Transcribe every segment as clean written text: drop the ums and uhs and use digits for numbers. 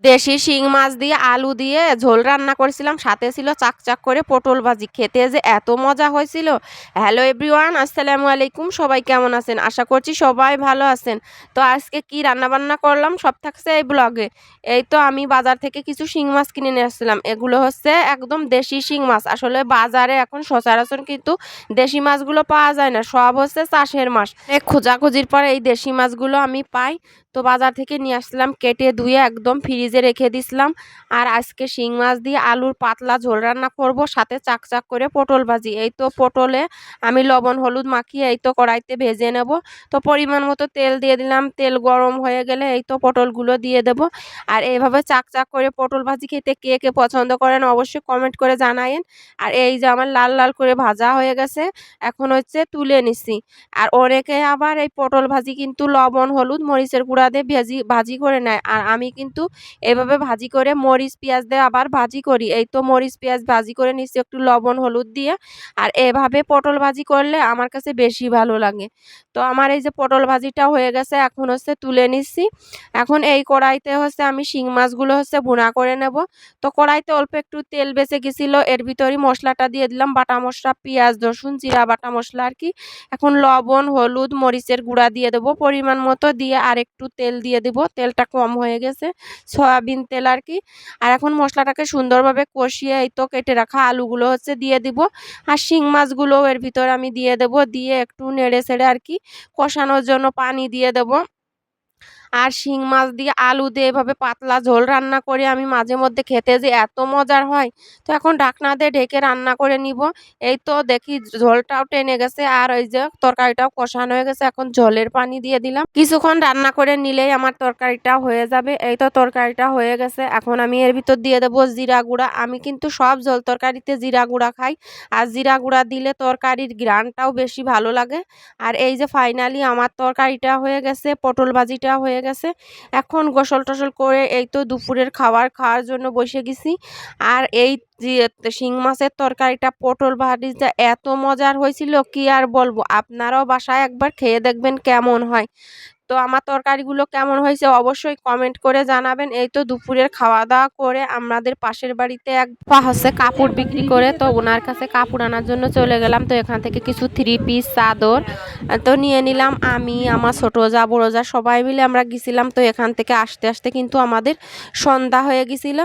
দেশি শিং মাছ দিয়ে আলু দিয়ে ঝোল রান্না করেছিলাম, সাথে ছিল চাকচাক করে পটল ভাজি। খেতে যে এত মজা হয়েছিল। হ্যালো এভরিওয়ান, আসসালামু আলাইকুম। সবাই কেমন আছেন? আশা করছি সবাই ভালো আছেন। তো আজকে কি রান্না বান্না করলাম সব থাকছে এই ব্লগে। এই তো আমি বাজার থেকে কিছু শিং মাছ কিনে নিয়ে আসছিলাম। এগুলো হচ্ছে একদম দেশি শিং মাছ। আসলে বাজারে এখন সচরাচর কিন্তু দেশি মাছগুলো পাওয়া যায় না, সব হচ্ছে চাষের মাছ। খোঁজাখুঁজির পরে এই দেশি মাছগুলো আমি পাই। তো বাজার থেকে নিয়ে আসলাম, কেটে ধুয়ে একদম ফ্রিজে রেখে দিছিলাম। আর আজকে শিং মাছ দিয়ে আলুর পাতলা ঝোল রান্না করব, সাথে চাকচাক করে পটল ভাজি। এই তো পটলে আমি লবণ হলুদ মাখিয়ে এই তো কড়াইতে ভেজে নেব। তো পরিমাণ মতো তেল দিয়ে দিলাম, তেল গরম হয়ে গেলে এই তো পটলগুলো দিয়ে দেব। আর এইভাবে চাকচাক করে পটল ভাজি খেতে কে কে পছন্দ করেন অবশ্যই কমেন্ট করে জানায়েন। আর এই যে আমার লাল লাল করে ভাজা হয়ে গেছে, এখন হচ্ছে তুলে নিচ্ছি। আর অনেকে আবার এই পটল ভাজি কিন্তু লবণ হলুদ মরিচের গুঁড়া দিয়ে ভাজি করে নেয়। আর আমি কিন্তু এভাবে ভাজি করে মরিচ পেঁয়াজ দিয়ে আবার ভাজি করি। এই তো মরিচ পেঁয়াজ ভাজি করে নিচ্ছি একটু লবণ হলুদ দিয়ে। আর এভাবে পটল ভাজি করলে আমার কাছে বেশি ভালো লাগে। তো আমার এই যে পটল ভাজিটা হয়ে গেছে, এখন হচ্ছে তুলে নিচ্ছি। এখন এই কড়াইতে হচ্ছে আমি শিং মাছগুলো হচ্ছে ভুনা করে নেব। তো কড়াইতে অল্প একটু তেল বেঁচে গেছিলো, এর ভিতরই মশলাটা দিয়ে দিলাম, বাটা মশলা পেঁয়াজ রসুন জিরা বাটা মশলা আর কি। এখন লবণ হলুদ মরিচের গুঁড়া দিয়ে দেবো পরিমাণ মতো, দিয়ে আর একটু তেল দিয়ে দেবো, তেলটা কম হয়ে গেছে, সয়াবিন তেল আর কি। আর এখন মশলাটাকে সুন্দরভাবে কষিয়ে এই তো কেটে রাখা আলুগুলো হচ্ছে দিয়ে দিব। আর শিং মাছগুলো এর ভিতর আমি দিয়ে দেবো, দিয়ে একটু নেড়ে ছেড়ে আর কি কষানোর জন্য পানি দিয়ে দেবো। আর শিং মাছ দিয়ে আলু দিয়ে এভাবে পাতলা ঝোল রান্না করে আমি মাঝে মধ্যে খেতে যে এত মজার হয়। তো এখন ঢাকনা দিয়ে ঢেকে রান্না করে নিব। এই তো দেখি ঝোলটাও টেনে গেছে, আর ওই যে তরকারিটাও কষানো হয়ে গেছে, এখন ঝোলের পানি দিয়ে দিলাম। কিছুক্ষণ রান্না করে নিলেই আমার তরকারিটা হয়ে যাবে। এই তো তরকারিটা হয়ে গেছে, এখন আমি এর ভিতর দিয়ে দেবো জিরা গুঁড়া। আমি কিন্তু সব ঝোল তরকারিতে জিরা গুঁড়া খাই। আর জিরা গুঁড়া দিলে তরকারির ঘ্রাণটাও বেশি ভালো লাগে। আর এই যে ফাইনালি আমার তরকারিটা হয়ে গেছে, পটল ভাজিটা হয়ে গেছে। এখন গোসল টোসল করে এই তো দুপুরের খাওয়ার জন্য বসে গেছি। আর এই যে শিং মাছের তরকারিটা পটল ভাজিটা এত মজার হয়েছিল কি আর বলবো। আপনারাও বাসায় একবার খেয়ে দেখবেন কেমন হয়। তো আমার তরকারিগুলো কেমন হয়েছে অবশ্যই কমেন্ট করে জানাবেন। এই তো দুপুরের খাওয়া দাওয়া করে আমাদের পাশের বাড়িতে এক হচ্ছে কাপড় বিক্রি করে, তো ওনার কাছে কাপড় আনার জন্য চলে গেলাম। তো এখান থেকে কিছু 3 পিস চাদর তো নিয়ে নিলাম। আমি আমার ছোটো যা বড়ো যা সবাই মিলে আমরা গেছিলাম। তো এখান থেকে আসতে আসতে কিন্তু আমাদের সন্ধ্যা হয়ে গেছিল।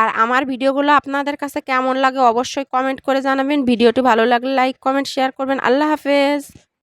আর আমার ভিডিওগুলো আপনাদের কাছে কেমন লাগে অবশ্যই কমেন্ট করে জানাবেন। ভিডিওটি ভালো লাগলে লাইক কমেন্ট শেয়ার করবেন। আল্লাহ হাফেজ।